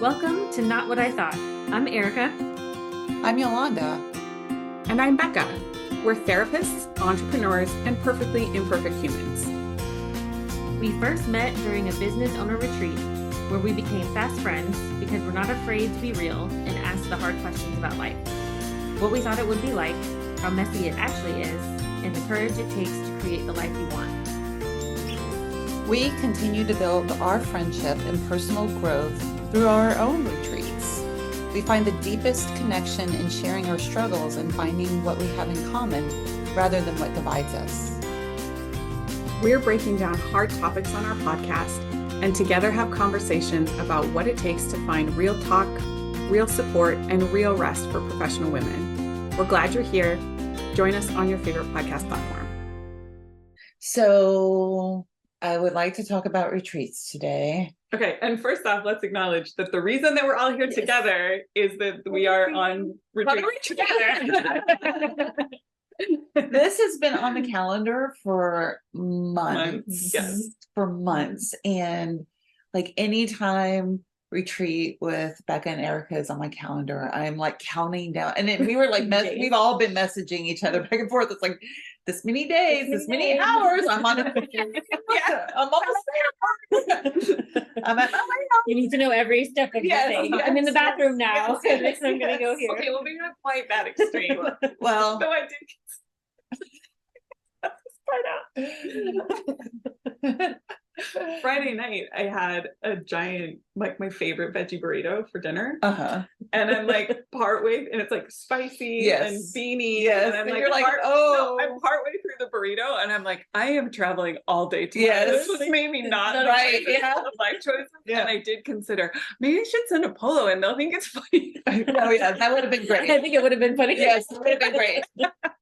Welcome to Not What I Thought. I'm Erika. I'm Yolanda. And I'm Becca. We're therapists, entrepreneurs, and perfectly imperfect humans. We first met during a business owner retreat where we became fast friends because we're not afraid to be real and ask the hard questions about life. What we thought it would be like, how messy it actually is, and the courage it takes to create the life we want. We continue to build our friendship and personal growth through our own retreats. We find the deepest connection in sharing our struggles and finding what we have in common rather than what divides us. We're breaking down hard topics on our podcast and together have conversations about what it takes to find real talk, real support, and real rest for professional women. We're glad you're here. Join us on your favorite podcast platform. So I would like to talk about retreats today. Okay, and first off, let's acknowledge that the reason that we're all here together is that we are on retreat together. This has been on the calendar for months. Yes. For months. And like anytime retreat with Becca and Erika is on my calendar, I'm like counting down. And then we were like, we've all been messaging each other back and forth. It's like this many days, this many hours. I'm on it. I'm almost there. I'm at my house. You need to know every step of the thing. Yes. I'm in the bathroom now, so next I'm going to go here. Okay, well, maybe not quite that extreme. Well, So I did Friday night, I had a giant, like my favorite veggie burrito for dinner. And I'm like partway, and it's like spicy and beany. Yes. And I'm And like, you're like, I'm partway through the burrito, and I'm like, I am traveling all day tomorrow. Yes. This was maybe not Right, life choices. Yeah. And I did consider, maybe I should send a polo and they'll think it's funny. Oh yeah, that would have been great. I think it would have been funny. Yes, it would have been great.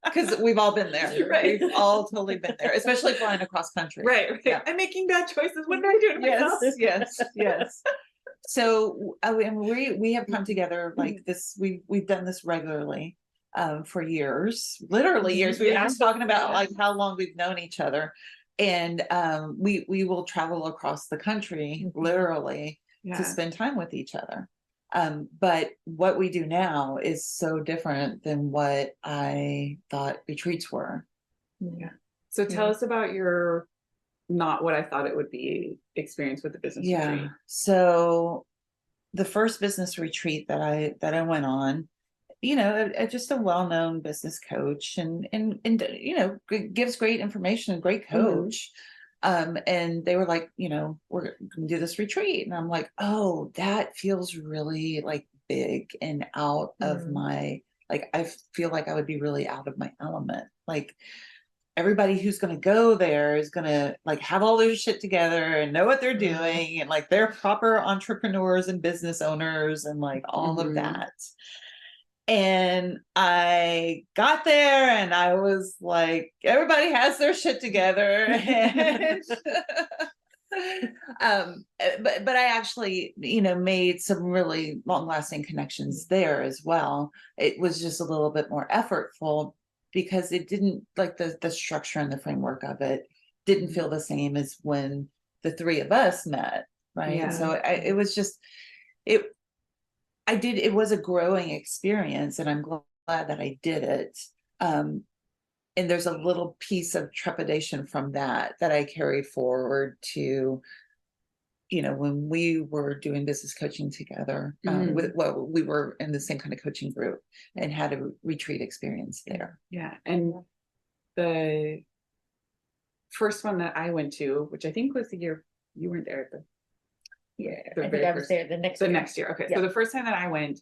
Because we've all been there. Right. We've all totally been there, especially flying across country. Right. Yeah. I'm making bad choices. What do I do to myself? Yes. So and we have come together like this. We've done this regularly for years, literally years. We were just talking about like how long we've known each other, and we will travel across the country literally to spend time with each other. But what we do now is so different than what I thought retreats were. Yeah. So tell us about your not what I thought it would be experience with the business retreat. So the first business retreat that I went on, just a well-known business coach and gives great information, great coach. And they were like, we're gonna do this retreat. And I'm like, oh, that feels really like big and out of my, like, I feel like I would be really out of my element. Like everybody who's going to go there is going to like have all their shit together and know what they're doing. And like they're proper entrepreneurs and business owners and like all of that. And I got there and I was like, everybody has their shit together. But I actually, made some really long-lasting connections there as well. It was just a little bit more effortful because it didn't like the structure and the framework of it didn't feel the same as when the three of us met. Right. Yeah. So it was just, it was a growing experience and I'm glad that I did it. And there's a little piece of trepidation from that I carried forward to, when we were doing business coaching together, we were in the same kind of coaching group and had a retreat experience there. Yeah. And the first one that I went to, which I think was the year you weren't there, I think I was there the next year. Okay. Yeah. So the first time that I went,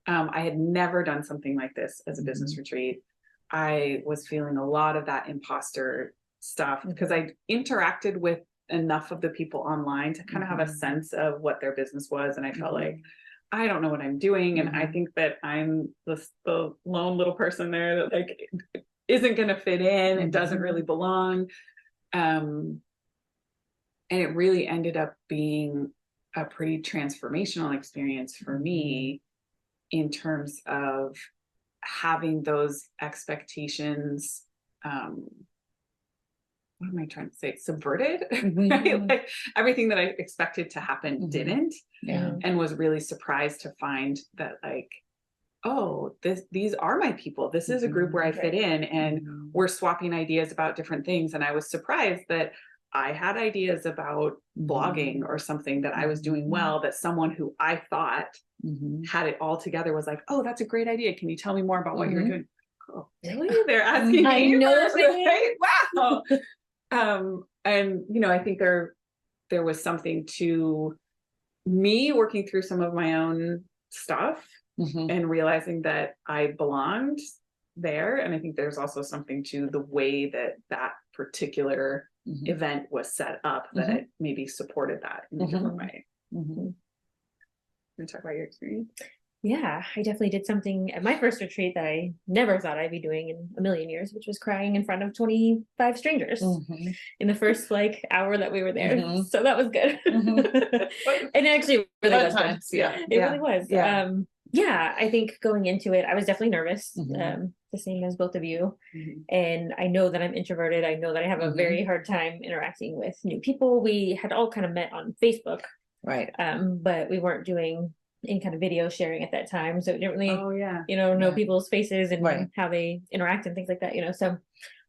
I had never done something like this as a business retreat. I was feeling a lot of that imposter stuff because I interacted with enough of the people online to kind of have a sense of what their business was. And I felt like, I don't know what I'm doing. And I think that I'm the lone little person there that like isn't going to fit in and doesn't really belong. And it really ended up being a pretty transformational experience for me in terms of having those expectations what am I trying to say? Subverted, right? Like everything that I expected to happen didn't. Yeah. and was really surprised to find that like, oh, these are my people. This is a group where I fit in, and we're swapping ideas about different things. And I was surprised that I had ideas about blogging or something that I was doing well, that someone who I thought had it all together was like, oh, that's a great idea. Can you tell me more about what you're doing? Oh, really? They're asking I me know, first, right? Wow. And you know, I think there was something to me working through some of my own stuff and realizing that I belonged there. And I think there's also something to the way that that particular event was set up that maybe supported that in a different way. You want to talk about your experience? Yeah, I definitely did something at my first retreat that I never thought I'd be doing in a million years, which was crying in front of 25 strangers in the first like hour that we were there. So that was good. And actually really was good. It really was. Yeah, I think going into it, I was definitely nervous, the same as both of you. And I know that I'm introverted. I know that I have a very hard time interacting with new people. We had all kind of met on Facebook. Right. But we weren't doing any kind of video sharing at that time. So we didn't really, know people's faces and how they interact and things like that, So,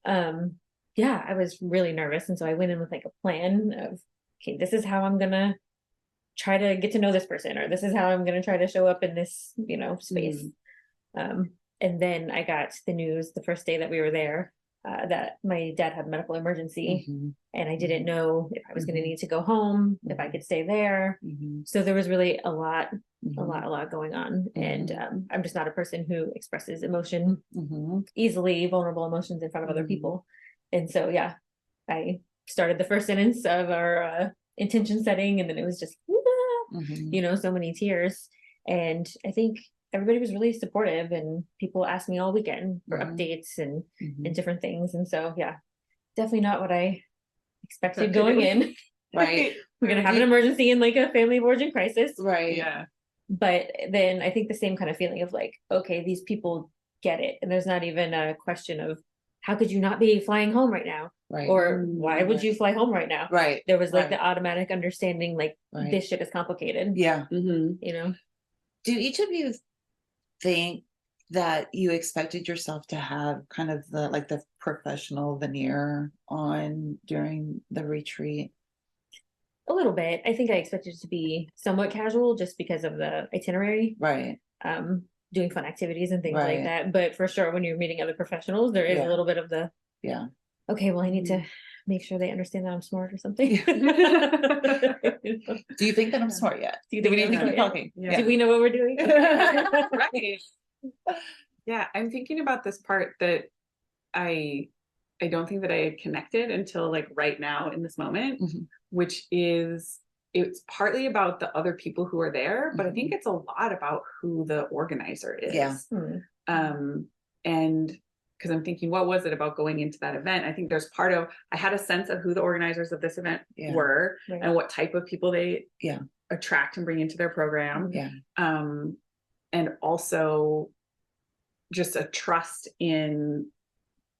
I was really nervous. And so I went in with like a plan of, okay, this is how I'm going to try to get to know this person, or this is how I'm going to try to show up in this, space. And then I got the news the first day that we were there, that my dad had a medical emergency, and I didn't know if I was going to need to go home, if I could stay there. So there was really a lot going on. And I'm just not a person who expresses emotion easily, vulnerable emotions in front of other people. And so, I started the first sentence of our intention setting, and then it was just, so many tears. And I think everybody was really supportive, and people asked me all weekend for updates and different things. And so, definitely not what I expected going in. Right. We're going to have an emergency in like a family of origin crisis. Right. Yeah. But then I think the same kind of feeling of like, okay, these people get it. And there's not even a question of how could you not be flying home right now? Right. Or why would you fly home right now? Right. There was like the automatic understanding, like this shit is complicated. Yeah. Do each of you think that you expected yourself to have kind of the professional veneer on during the retreat? A little bit. I think I expected it to be somewhat casual just because of the itinerary. Right. Doing fun activities and things like that. But for sure, when you're meeting other professionals, there is a little bit of the, okay, well, I need to make sure they understand that I'm smart or something. Do you think that I'm smart yet? Do you think we need to keep talking? Do we know what we're doing? Right. Yeah, I'm thinking about this part that I don't think that I had connected until like right now in this moment, which is it's partly about the other people who are there, but I think it's a lot about who the organizer is. Yeah. And because I'm thinking, what was it about going into that event? I think there's part of, I had a sense of who the organizers of this event were and what type of people they attract and bring into their program. And also just a trust in,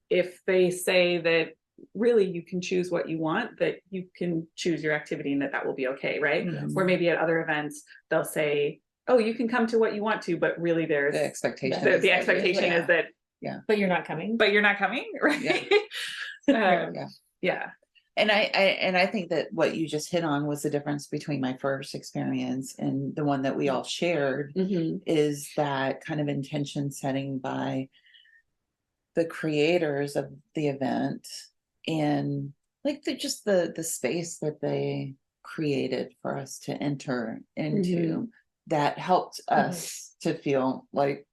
if they say that really you can choose what you want, that you can choose your activity and that will be okay, right? Where maybe at other events they'll say, oh, you can come to what you want to, but really there's the expectation. The expectation is that but you're not coming. Right? And I think that what you just hit on was the difference between my first experience and the one that we all shared, is that kind of intention setting by the creators of the event, and like the space that they created for us to enter into, that helped us to feel like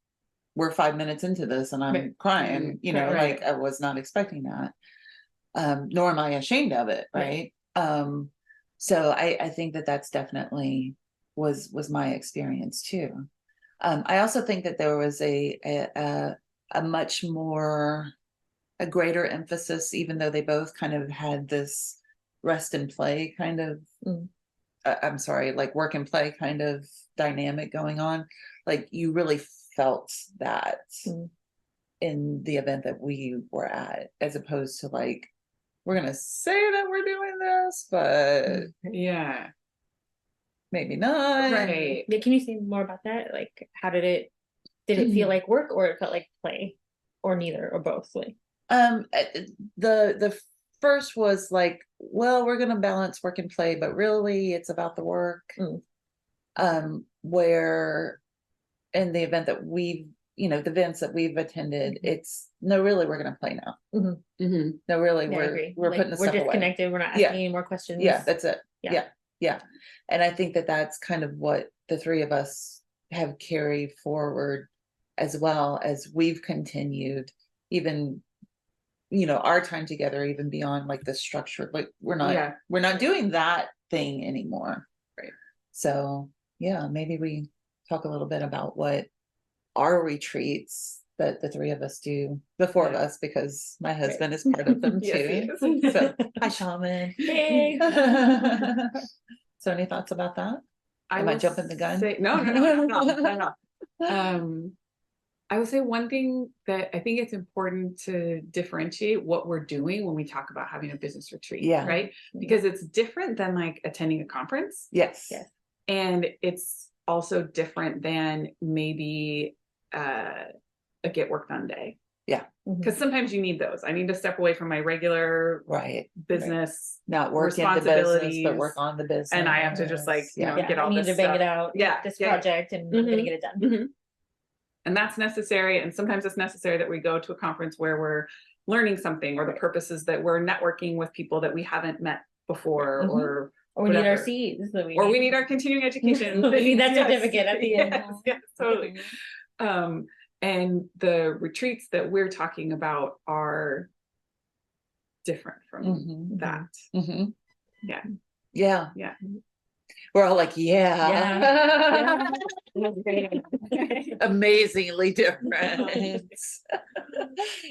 we're 5 minutes into this and I'm crying, like I was not expecting that. Nor am I ashamed of it. Right. So I think that that's definitely was my experience too. I also think that there was a much more, a greater emphasis, even though they both kind of had this rest and play kind of, like work and play kind of dynamic going on. Like you really felt that in the event that we were at, as opposed to like, we're going to say that we're doing this, but maybe not. Right. Yeah, can you say more about that? Like, how did it feel like work, or it felt like play, or neither, or both? Like, The first was like, well, we're gonna balance work and play, but really it's about the work. Where in the event that we've, the events that we've attended, it's no, really, we're gonna play now. No, really, yeah, I agree. we're Like, putting the we're stuff away. disconnected. We're not asking any more questions. Yeah, that's it. Yeah. Yeah. And I think that that's kind of what the three of us have carried forward, as well as we've continued, even, our time together, even beyond like the structure. Like we're not doing that thing anymore. Right. So yeah, maybe we talk a little bit about what our retreats that the three of us do, the four of us, because my husband is part of them Yes, too. he is. So hi, Shaman. Hey. So any thoughts about that? Am I will jumping the gun? No. I would say one thing that I think it's important to differentiate what we're doing when we talk about having a business retreat, right? Because it's different than like attending a conference. Yes. And it's also different than maybe a get work done day. Yeah. Because sometimes you need those. I need to step away from my regular business, not work in the business, but work on the business. And I have to just like, get all I need this to bang stuff. it out. This project, and I'm gonna get it done. And that's necessary. And sometimes it's necessary that we go to a conference where we're learning something, or the purpose is that we're networking with people that we haven't met before, or we need our C's, we need our continuing education. We need that certificate at the end. Yes, totally. And the retreats that we're talking about are different from that. Yeah. We're all like, amazingly different.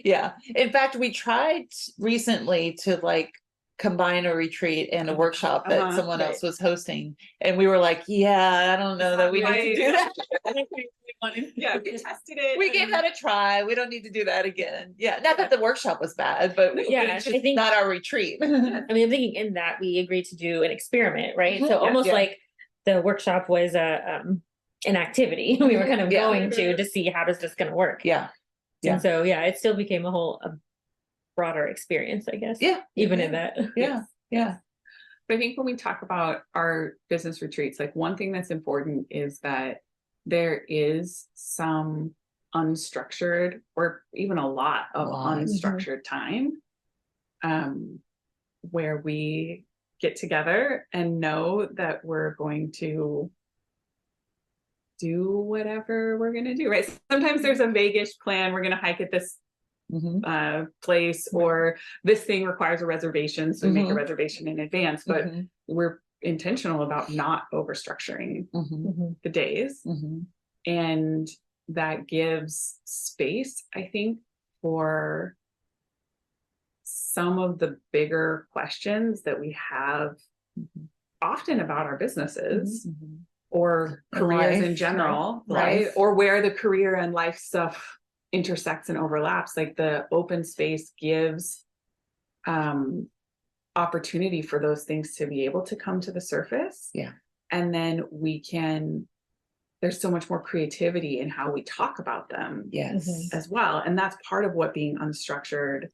Yeah. In fact, we tried recently to like combine a retreat and a workshop that someone else was hosting, and we were like, I don't know that we need to do that. We tested it. We gave that a try. We don't need to do that again. Not that the workshop was bad, but it's just not our retreat. I mean, I'm thinking in that we agreed to do an experiment, right? So almost like the workshop was an activity we were kind of going to see how does this going to work. And so it still became a broader experience, I guess. Even in that. But I think when we talk about our business retreats, like one thing that's important is that there is some unstructured, or even a lot of unstructured time, where we get together and know that we're going to do whatever we're going to do, right? Sometimes there's a vague-ish plan. We're going to hike at this place, or this thing requires a reservation, so we make a reservation in advance, but we're intentional about not overstructuring the days. And that gives space, I think, for some of the bigger questions that we have often about our businesses or careers in general, right? Or where the career and life stuff intersects and overlaps. Like the open space gives opportunity for those things to be able to come to the surface. And then there's so much more creativity in how we talk about them as well. And that's part of what being unstructured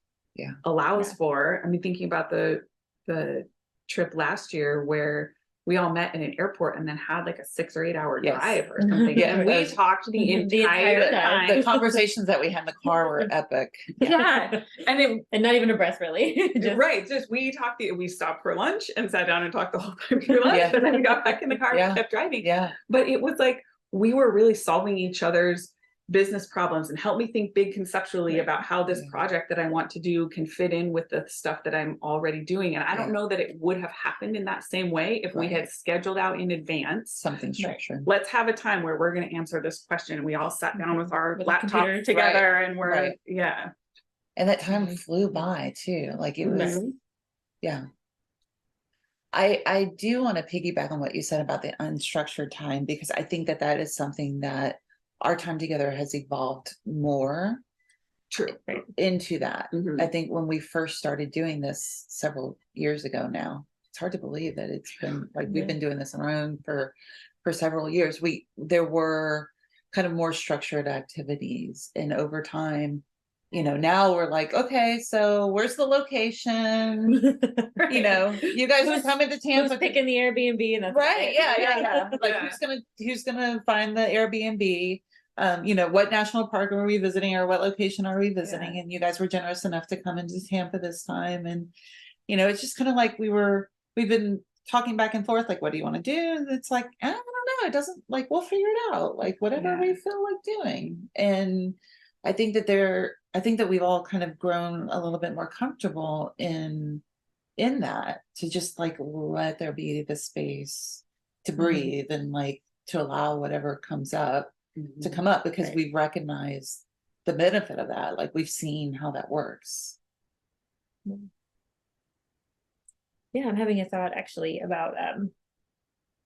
allows for. I mean, thinking about the trip last year where we all met in an airport and then had like a 6 or 8 hour drive or something. And we talked the entire time. The conversations that we had in the car were epic. And not even a breath, really. We talked, we stopped for lunch and sat down and talked the whole time through lunch. And then we got back in the car and kept driving. But it was like, we were really solving each other's business problems and help me think big conceptually about how this project that I want to do can fit in with the stuff that I'm already doing. And I don't know that it would have happened in that same way if we had scheduled out in advance something structured. Let's have a time where we're going to answer this question. We all sat down with our laptop together and we're and that time flew by too. Like it was I do want to piggyback on what you said about the unstructured time, because I think that is something that our time together has evolved more into that. I think when we first started doing this several years ago now, it's hard to believe that it's been like, we've been doing this on our own for several years. There were kind of more structured activities, and over time, you know, now we're like, okay, so where's the location? Right. You know, you guys are coming to Tampa. Who's picking the Airbnb and that's Right. it. Yeah. Like Yeah. who's gonna find the Airbnb? You know, what national park are we visiting, or what location are we visiting? Yeah. And you guys were generous enough to come into Tampa this time. And, you know, it's just kind of like we've been talking back and forth, like, what do you want to do? And it's like, I don't know. It doesn't, like, we'll figure it out, like whatever we feel like doing. And I think that we've all kind of grown a little bit more comfortable in that, to just like let there be the space to breathe and like to allow whatever comes up to come up, because we've recognized the benefit of that. Like, we've seen how that works. Yeah, I'm having a thought actually about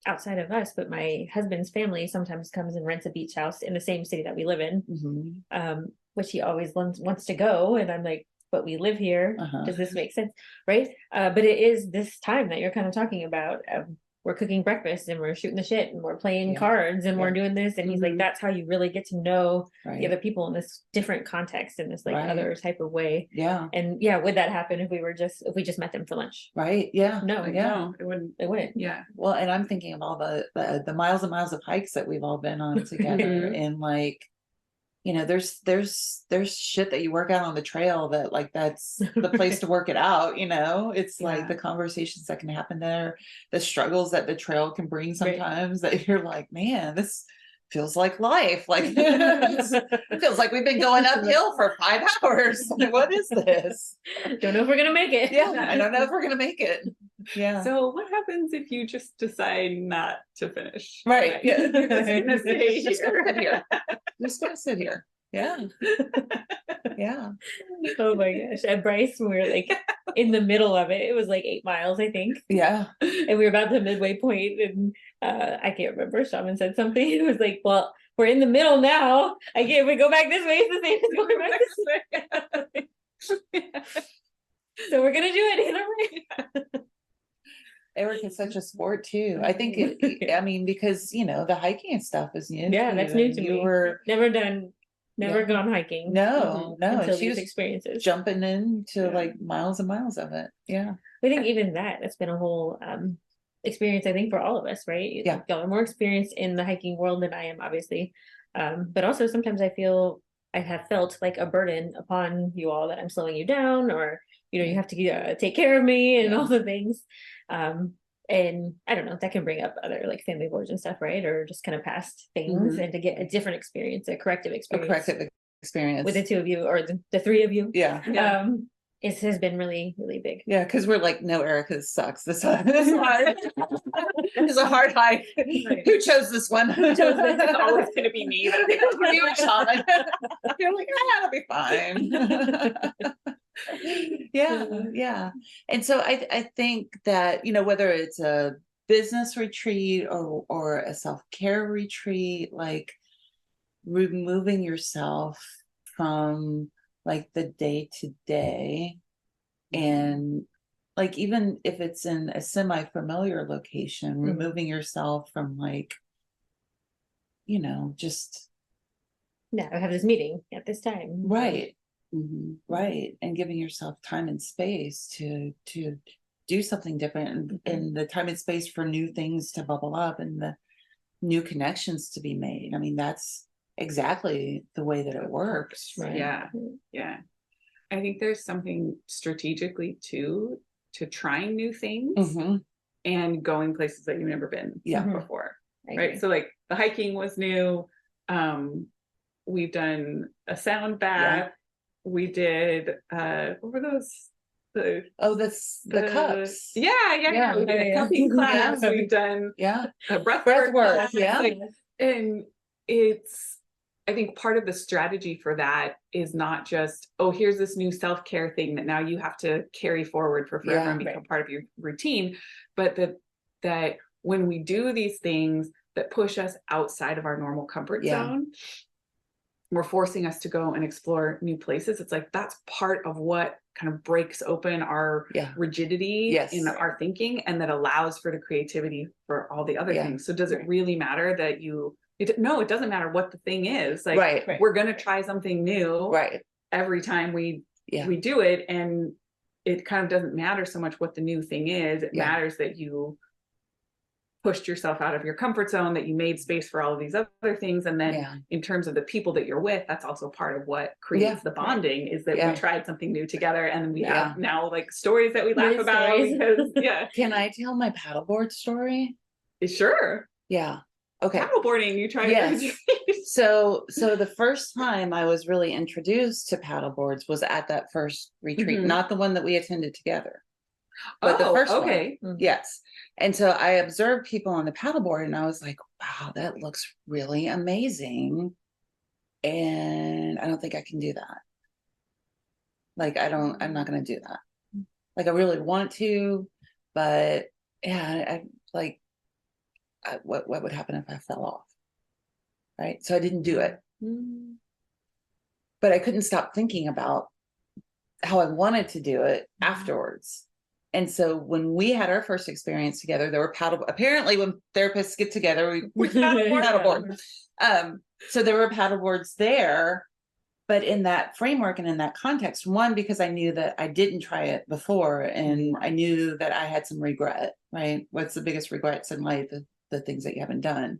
outside of us, but my husband's family sometimes comes and rents a beach house in the same city that we live in, which he always wants to go, and I'm like, but we live here. Does this make sense? Right. But it is this time that you're kind of talking about. We're cooking breakfast and we're shooting the shit and we're playing cards and we're doing this. And he's like, that's how you really get to know the other people in this different context, in this like other type of way. Yeah. And yeah, would that happen if we just met them for lunch? Right. Yeah. No, No, it wouldn't. Yeah. Well, and I'm thinking of all the miles and miles of hikes that we've all been on together. And like, you know, there's shit that you work out on the trail that like, that's the place to work it out. You know, it's like the conversations that can happen there, the struggles that the trail can bring sometimes, that you're like, man, this feels like life. Like, it feels like we've been going uphill for 5 hours. What is this? Don't know if we're gonna make it. Yeah, I don't know if we're gonna make it. Yeah. So what happens if you just decide not to finish? Right. Yeah. You're just gonna stay Just gonna sit here. here. Just gonna sit here. Yeah. Yeah. Oh my gosh. At Bryce, we were like in the middle of it. It was like 8 miles, I think. Yeah. And we were about the midway point, and I can't remember. Shaman said something. It was like, well, we're in the middle now. I can't. If we go back this way, it's the same as going back this way. So we're gonna do it either way. Erika is such a sport too. I think I mean, because you know, the hiking and stuff is new. Yeah, that's new to me. You were never gone hiking. No. Until She these was experiences. jumping into like miles and miles of it. Yeah. I think even that's been a whole experience, I think, for all of us, right? Yeah. Y'all are more experienced in the hiking world than I am, obviously. But also sometimes I have felt like a burden upon you all, that I'm slowing you down, or, you know, you have to take care of me and all the things. And I don't know, that can bring up other like family boards and stuff, right? Or just kind of past things, and to get a different experience, a corrective experience with the two of you, or the three of you. Yeah. It has been really, really big. Yeah, because we're like, no, Erika sucks. This is hard. It's a hard hike. Right. Who chose this one? Who chose this? It's always going to be me. You and Shaman. You're like, it'll be fine. Yeah. And so I think that, you know, whether it's a business retreat or a self-care retreat, like removing yourself from like the day to day, and like, even if it's in a semi-familiar location, removing yourself from like, you know, just now I have this meeting at this time. Right. Right. And giving yourself time and space to do something different, and the time and space for new things to bubble up and the new connections to be made. I mean, that's exactly the way that it works. Right. Yeah. I think there's something strategically too to trying new things and going places that you've never been before. Right. So like the hiking was new. We've done a sound bath. We did what were those? The cups. Yeah. We did a cupping class. We've done a breath work. And it's, I think part of the strategy for that is not just, oh, here's this new self-care thing that now you have to carry forward for forever and become part of your routine, but that when we do these things that push us outside of our normal comfort zone, we're forcing us to go and explore new places. It's like, that's part of what kind of breaks open our rigidity Yes. in our thinking, and that allows for the creativity for all the other Yeah. things. So does it really matter that no, it doesn't matter what the thing is. Like, Right. we're going to try something new Right. every time we do it. And it kind of doesn't matter so much what the new thing is. It matters that you pushed yourself out of your comfort zone, that you made space for all of these other things. And then in terms of the people that you're with, that's also part of what creates the bonding, is that we tried something new together, and we have now like stories that we laugh about because Can I tell my paddleboard story? Sure. Yeah. Okay. Paddleboarding, you tried. Yes. So the first time I was really introduced to paddleboards was at that first retreat, not the one that we attended together, but the first one. Yes. And so I observed people on the paddleboard, and I was like, wow, that looks really amazing. And I don't think I can do that. Like, I'm not going to do that. Like, I really want to, but what would happen if I fell off? Right. So I didn't do it, but I couldn't stop thinking about how I wanted to do it afterwards. And so when we had our first experience together, there were apparently when therapists get together, we paddleboard. So there were paddleboards there, but in that framework and in that context, one, because I knew that I didn't try it before, and I knew that I had some regret, right? What's the biggest regrets in life? The things that you haven't done.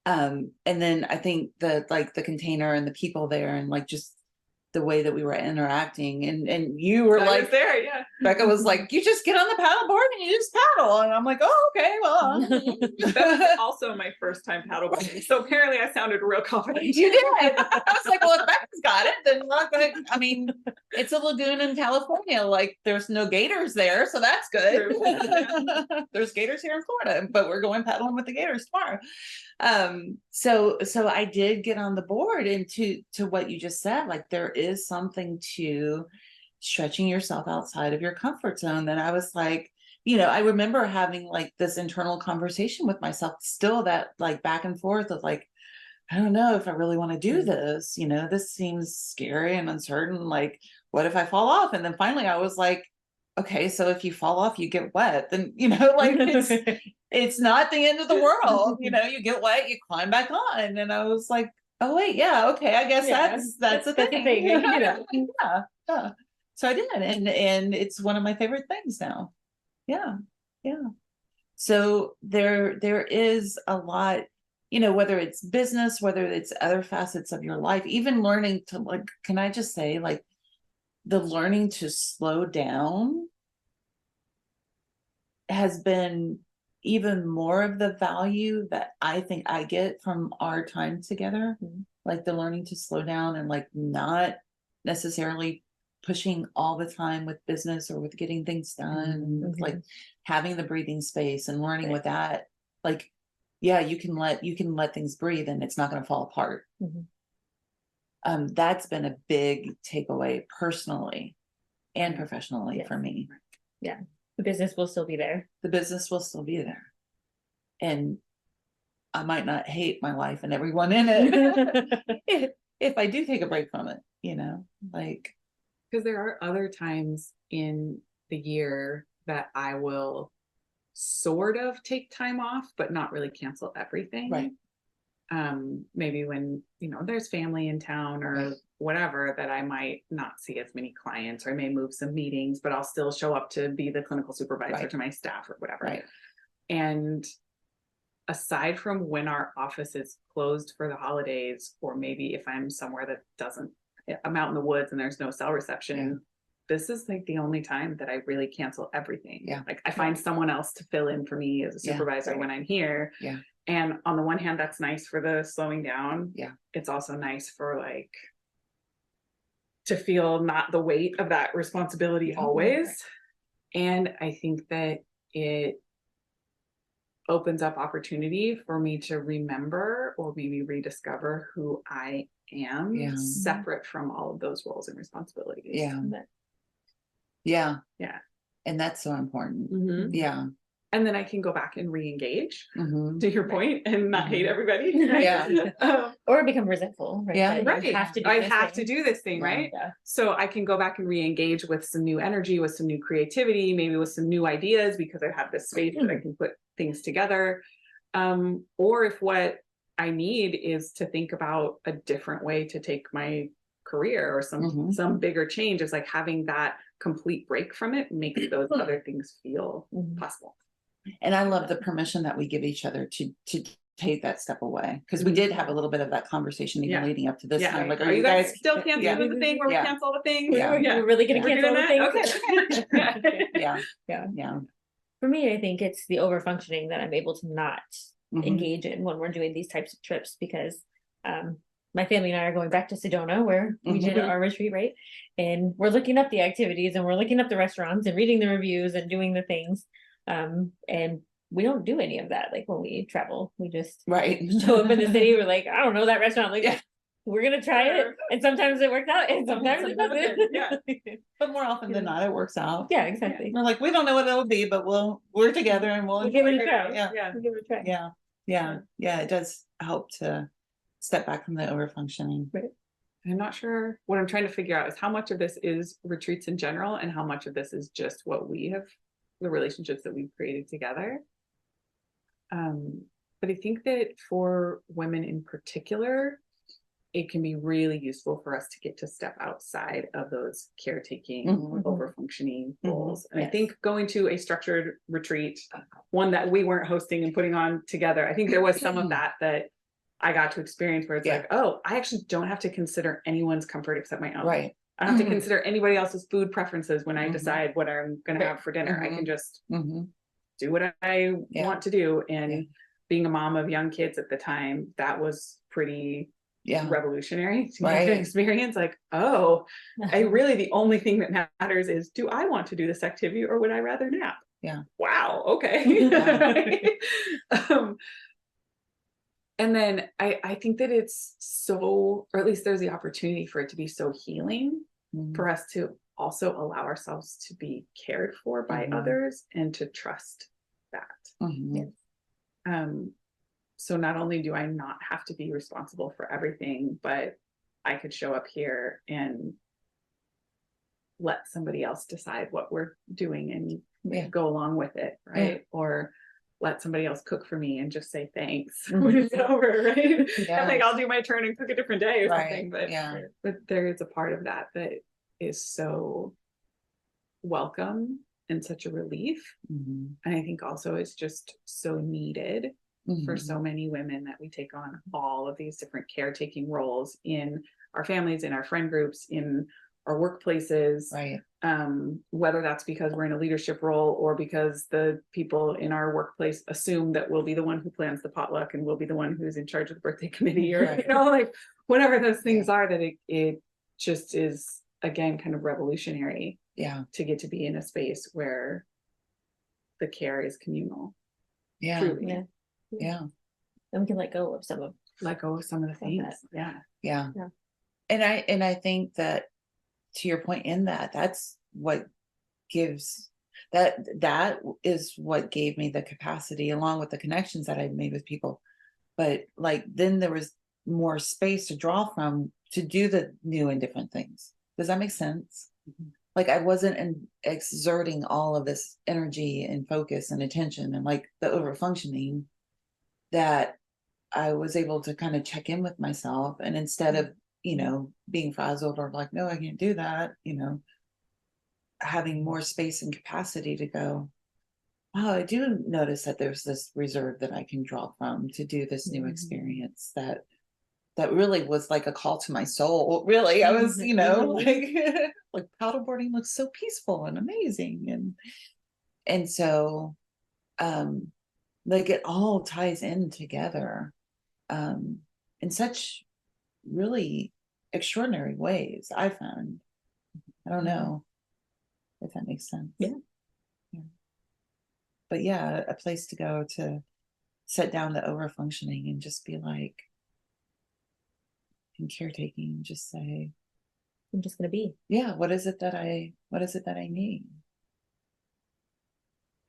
And then I think the container and the people there, and like just the way that we were interacting, and you were like there, Becca was like, you just get on the paddleboard and you just paddle, and I'm like, oh, okay, well. That was also my first time paddleboarding, so apparently I sounded real confident. You did. I was like, well, if Becca's got it, then we're good. I mean, it's a lagoon in California, like there's no gators there, so that's good. There's gators here in Florida, but we're going paddling with the gators tomorrow. So I did get on the board, and to what you just said, like there is something to stretching yourself outside of your comfort zone. Then I was like, I remember having like this internal conversation with myself, still that like back and forth of like, I don't know if I really want to do this, this seems scary and uncertain. Like, what if I fall off? And then finally I was like, okay, so if you fall off, you get wet, then, like it's not the end of the world. You get wet, you climb back on. And I was like, oh wait, yeah, okay, I guess that's a thing. Yeah. So I did, and it's one of my favorite things now. Yeah. So there is a lot, whether it's business, whether it's other facets of your life, even learning to, like, can I just say, like, the learning to slow down has been even more of the value that I think I get from our time together. Like the learning to slow down and like not necessarily pushing all the time with business or with getting things done, like having the breathing space and learning with that, like, yeah, you can let things breathe and it's not going to fall apart. That's been a big takeaway personally and professionally for me. Yeah. The business will still be there. The business will still be there. And I might not hate my life and everyone in it if I do take a break from it, like. Because there are other times in the year that I will sort of take time off, but not really cancel everything. Right. Maybe when, there's family in town or whatever, that I might not see as many clients, or I may move some meetings, but I'll still show up to be the clinical supervisor to my staff or whatever. Right. And aside from when our office is closed for the holidays, or maybe if I'm somewhere that I'm out in the woods and there's no cell reception, this is like the only time that I really cancel everything. Yeah. Like I find someone else to fill in for me as a supervisor when I'm here. Yeah. And on the one hand, that's nice for the slowing down. Yeah. It's also nice for like to feel not the weight of that responsibility always. And I think that it opens up opportunity for me to remember or maybe rediscover who I am separate from all of those roles and responsibilities. Yeah. Yeah. And that's so important. Mm-hmm. Yeah. and then I can go back and re-engage Mhm. to your point and not hate Mhm. everybody. Right? Yeah. Or become resentful, right? Yeah. That you Right. have to do I this have thing. to do this thing, Yeah. right? Yeah. So I can go back and re-engage with some new energy, with some new creativity, maybe with some new ideas, because I have this space that I can put things together. Or if what I need is to think about a different way to take my career or Mhm. some bigger change, is like having that complete break from it makes those other things feel Mhm. possible. And I love the permission that we give each other to take that step away, because we did have a little bit of that conversation even Yeah. leading up to this Yeah. time. Like, Are you guys still Yeah. canceling the thing where we Yeah. cancel the thing? Yeah. We're really going to We're cancel doing the that? things. Okay. Yeah. Yeah. Yeah. For me, I think it's the over functioning that I'm able to not Mhm. engage in when we're doing these types of trips, because my family and I are going back to Sedona where we did Mhm. our retreat, right? And we're looking up the activities and we're looking up the restaurants and reading the reviews and doing the things. And we don't do any of that. Like when we travel, we just Right. show up in the city. We're like, I don't know that restaurant. Like, Yeah. we're gonna try it, and sometimes it works out, and sometimes it doesn't. Yeah. But more often than not, it works out. Yeah, exactly. We're like, we don't know what it'll be, but we're together and we'll We'll give it a enjoy try. Yeah. Yeah. We'll give it a try. Yeah. Yeah. Yeah. It does help to step back from the over functioning. I'm not sure. What I'm trying to figure out is how much of this is retreats in general and how much of this is just what we have, the relationships that we've created together. But I think that for women in particular, it can be really useful for us to get to step outside of those caretaking, Mhm. over functioning Mhm. roles. And I Yes. think going to a structured retreat, one that we weren't hosting and putting on together, I think there was some of that I got to experience where it's Yeah. like, oh, I actually don't have to consider anyone's comfort except my own. Right. I don't have to consider anybody else's food preferences when I Mhm. decide what I'm going to Right. have for dinner. I can just Mm-hmm. do what I Yeah. want to do. And Yeah. being a mom of young kids at the time, that was pretty Yeah. revolutionary to Right. get the experience. Like, oh, I really, the only thing that matters is, do I want to do this activity or would I rather nap? Yeah. Wow. Okay. And then I think that it's so, or at least there's the opportunity for it to be so healing Mhm. for us to also allow ourselves to be cared for by Mhm. others and to trust that. Mhm. So not only do I not have to be responsible for everything, but I could show up here and let somebody else decide what we're doing and Yeah. go along with it, right? Yeah. Or let somebody else cook for me and just say thanks Mhm. when it's over, right? Yeah. And like I'll do my turn and cook a different day or Right. something. But Yeah. but there is a part of that is so welcome and such a relief. Mhm. And I think also it's just so needed for Mhm. so many women that we take on all of these different caretaking roles in our families, in our friend groups, in our workplaces. Right. Whether that's because we're in a leadership role or because the people in our workplace assume that we'll be the one who plans the potluck and we'll be the one who's in charge of the birthday committee, or Right. like whatever those things are, that it just is, again, kind of revolutionary. Yeah. To get to be in a space where the care is communal. Yeah. Truly. Yeah. Yeah. And we can let go of some of Let go of some of the Love things. Yeah. Yeah. Yeah. And I think that, to your point in that's what gives that is what gave me the capacity, along with the connections that I made with people. But like then there was more space to draw from to do the new and different things. Does that make sense? Mhm. Like I wasn't exerting all of this energy and focus and attention and like the over functioning, that I was able to kind of check in with myself, and instead of being frazzled or like, no, I can't do that, having more space and capacity to go, oh, I do notice that there's this reserve that I can draw from to do this new Mhm. experience that really was like a call to my soul. Really, I was, Mhm. like paddleboarding looks so peaceful and amazing, and so, like it all ties in together, in such really extraordinary ways. I found. I don't know if that makes sense. Yeah. Yeah. But yeah, a place to go to set down the over functioning and just be like, in caretaking, just say, I'm just gonna be. yeah, what is it that I need?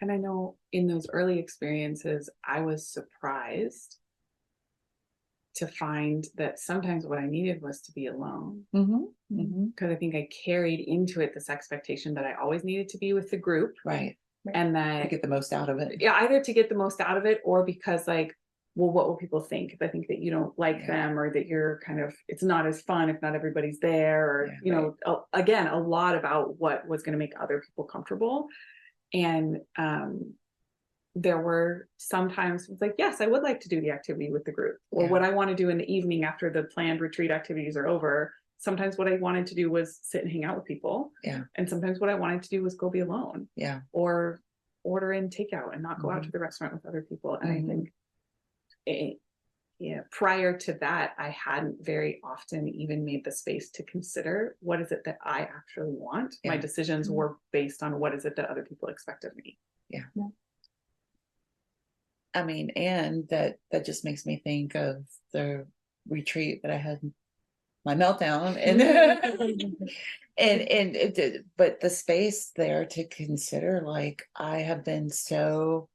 And I know in those early experiences, I was surprised to find that sometimes what I needed was to be alone. Because I think I carried into it this expectation that I always needed to be with the group. Right. And To that, get the most out of it. yeah, either to get the most out of it, or because like, well, what will people think if I think that you don't like them, or that you're kind of, it's not as fun if not everybody's there, or, you know, again, a lot about what was going to make other people comfortable. And there were sometimes it's like, yes, I would like to do the activity with the group, or what I want to do in the evening after the planned retreat activities are over. Sometimes what I wanted to do was sit and hang out with people. Yeah. And sometimes what I wanted to do was go be alone. Yeah. Or order in takeout and not go out to the restaurant with other people. And I think prior to that, I hadn't very often even made the space to consider what is it that I actually want. My decisions were based on what is it that other people expect of me. Yeah. I mean, and that just makes me think of the retreat that I had my meltdown and and it did, but the space there to consider, like, I have been so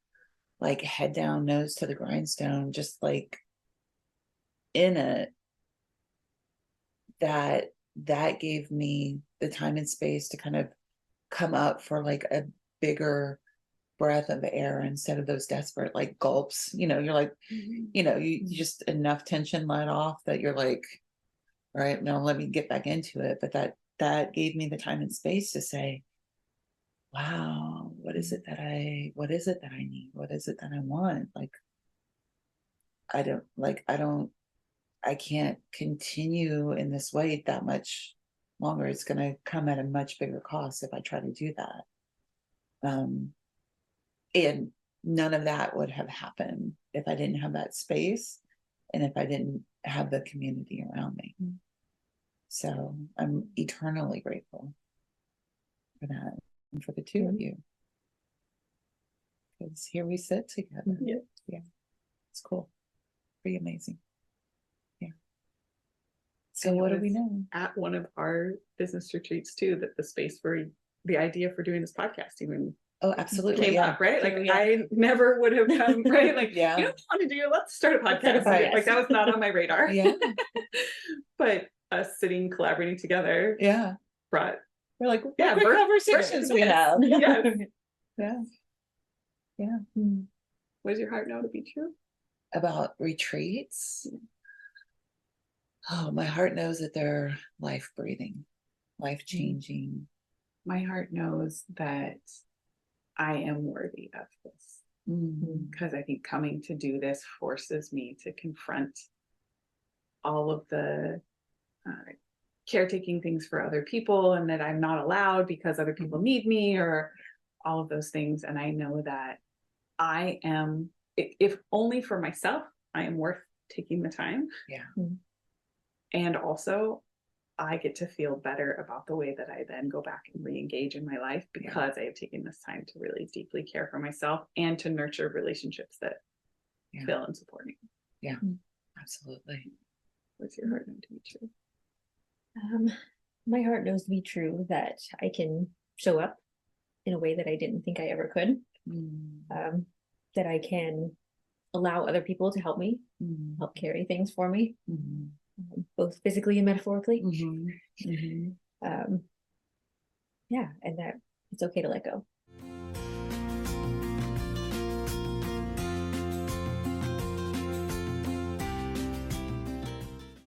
like head down, nose to the grindstone, just like in it, that gave me the time and space to kind of come up for like a bigger breath of air instead of those desperate like gulps. You know, you're like, you know, you just enough tension let off that you're like, all right, now let me get back into it. But that gave me the time and space to say, wow, what is it that I need? What is it that I want? Like, I can't continue in this way that much longer. It's going to come at a much bigger cost if I try to do that. And none of that would have happened if I didn't have that space and if I didn't have the community around me. So I'm eternally grateful for that and for the two of you. Because here we sit together. Yeah. It's cool. Pretty amazing. Yeah. So And what do we know? At one of our business retreats too, that the space for the idea for doing this podcast even absolutely came up, right? Like I never would have come, right? Like, you know what I want to do? Let's start a podcast. Like that was not on my radar. But us sitting, collaborating together. Brought. We're like, what conversations we have. What does your heart know to be true? About retreats? Oh, my heart knows that they're life breathing, life changing. My heart knows that I am worthy of this, because I think coming to do this forces me to confront all of the caretaking things for other people, and that I'm not allowed because other people need me, or all of those things. And I know that I am, if only for myself, I am worth taking the time. And also I get to feel better about the way that I then go back and re-engage in my life, because I have taken this time to really deeply care for myself and to nurture relationships that fill and support me. Absolutely. What's your heart know to be true? My heart knows to be true that I can show up in a way that I didn't think I ever could. That I can allow other people to help me, help carry things for me, both physically and metaphorically. And that it's okay to let go.